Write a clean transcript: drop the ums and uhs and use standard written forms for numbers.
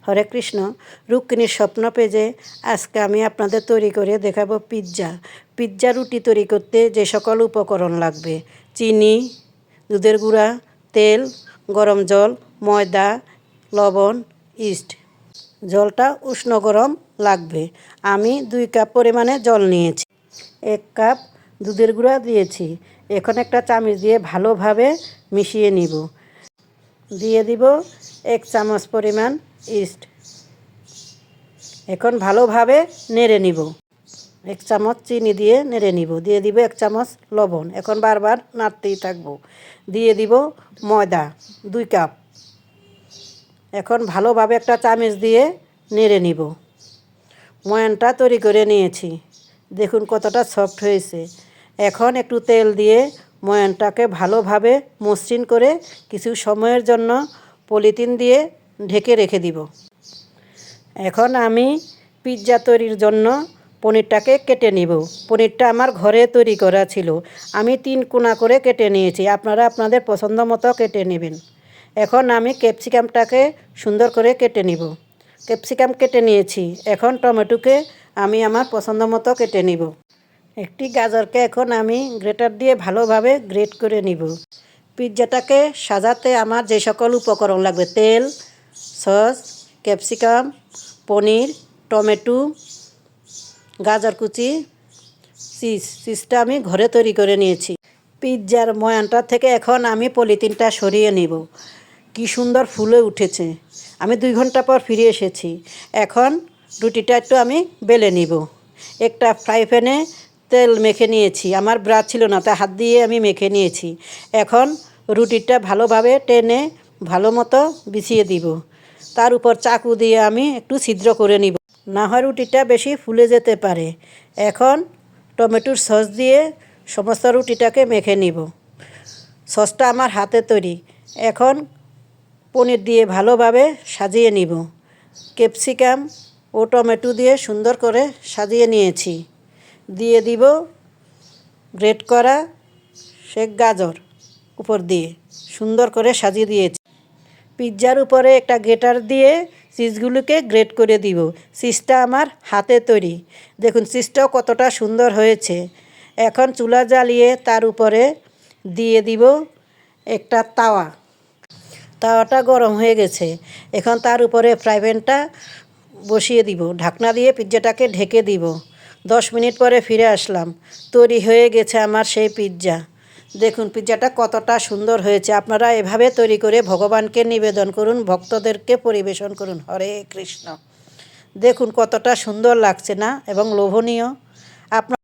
হরে কৃষ্ণ। রুক্মিণীর স্বপ্ন পেজে আজকে আমি আপনাদের তৈরি করে দেখাবো পিৎজা রুটি তৈরি করতে যে সকল উপকরণ লাগবে: চিনি, দুধের গুঁড়া, তেল, গরম জল, ময়দা, লবণ, ইস্ট। জলটা উষ্ণ গরম লাগবে। আমি 2 কাপ পরিমাণে জল নিয়েছি। 1 কাপ দুধের গুঁড়া দিয়েছি। এখন একটা চামচ দিয়ে ভালোভাবে মিশিয়ে নিব। দিয়ে দিব 1 চামচ পরিমাণ ইস্ট। এখন ভালোভাবে নেড়ে নিব। 1 চামচ চিনি দিয়ে নেড়ে নিব। দিয়ে দিব 1 চামচ লবণ। এখন বারবার নাড়তেই থাকব। দিয়ে দিব ময়দা 2 কাপ। এখন ভালোভাবে একটা চামচ দিয়ে নেড়ে নিব। ময়ানটা তৈরি করে নিয়েছি। দেখুন কতটা সফট হয়েছে। এখন একটু তেল দিয়ে ময়ানটাকে ভালোভাবে মসৃণ করে কিছু সময়ের জন্য পলিথিন দিয়ে ঢেকে রেখে দিব। এখন আমি পিৎজা তৈরির জন্য পনিরটাকে কেটে নিব। পনিরটা আমার ঘরে তৈরি করা ছিল। আমি 3 কোনা করে কেটে নিয়েছি। আপনারা আপনাদের পছন্দ মতো কেটে নেবেন। এখন আমি ক্যাপসিকামটাকে সুন্দর করে কেটে নিব। ক্যাপসিকাম কেটে নিয়েছি। এখন টমেটোকে আমি আমার পছন্দ মতো কেটে নিব। একটি গাজরকে এখন আমি গ্রেটার দিয়ে ভালোভাবে গ্রেট করে নিব। পিৎজাটাকে সাজাতে আমার যে সকল উপকরণ লাগবে: তেল, সস, ক্যাপসিকাম, পনির, টমেটো, গাজর কুচি, চিজটা আমি ঘরে তৈরি করে নিয়েছি। পিৎজার ময়ানটা থেকে এখন আমি পলিথিনটা সরিয়ে নিব। কি সুন্দর ফুলে উঠেছে। আমি 2 ঘন্টা পর ফিরে এসেছি। এখন রুটিটা একটু আমি বেলে নিব। একটা ফ্রাই প্যানে তেল মেখে নিয়েছি। আমার ব্রাশ ছিল না, তাই হাত দিয়ে আমি মেখে নিয়েছি। এখন রুটিটা ভালোভাবে টেনে ভালো মতো বিছিয়ে দিব। তার উপর চাকু দিয়ে আমি একটু ছিদ্র করে নিব, না হয় রুটিটা বেশি ফুলে যেতে পারে। এখন টমেটোর সস দিয়ে সমস্ত রুটিটাকে মেখে নিব। সসটা আমার হাতে তৈরি। এখন পনির দিয়ে ভালোভাবে সাজিয়ে নিব। ক্যাপসিকাম ও টমেটো দিয়ে সুন্দর করে সাজিয়ে নিয়েছি। দিয়ে দিব গ্রেট করা সে গাজর উপর দিয়ে সুন্দর করে সাজিয়ে দিয়েছি। পিৎজার উপরে একটা গ্রেটার দিয়ে চিজগুলোকে গ্রেট করে দিব। চিজটা আমার হাতে তৈরি। দেখুন চিজটাও কতটা সুন্দর হয়েছে। এখন চুলা জ্বালিয়ে তার উপরে দিয়ে দিব একটা তাওয়াটা গরম হয়ে গেছে। এখন তার উপরে ফ্রাই প্যানটা বসিয়ে দিব। ঢাকনা দিয়ে পিৎজাটাকে ঢেকে দিব। 10 মিনিট পরে ফিরে আসলাম। তৈরি হয়ে গেছে আমার সেই পিৎজা। দেখুন পিৎজাটা কতটা সুন্দর হয়েছে। আপনারা এভাবে তৈরি করে ভগবানকে নিবেদন করুন, ভক্তদেরকে পরিবেশন করুন। হরে কৃষ্ণ। দেখুন কতটা সুন্দর লাগছে না এবং লোভনীয়। আপনার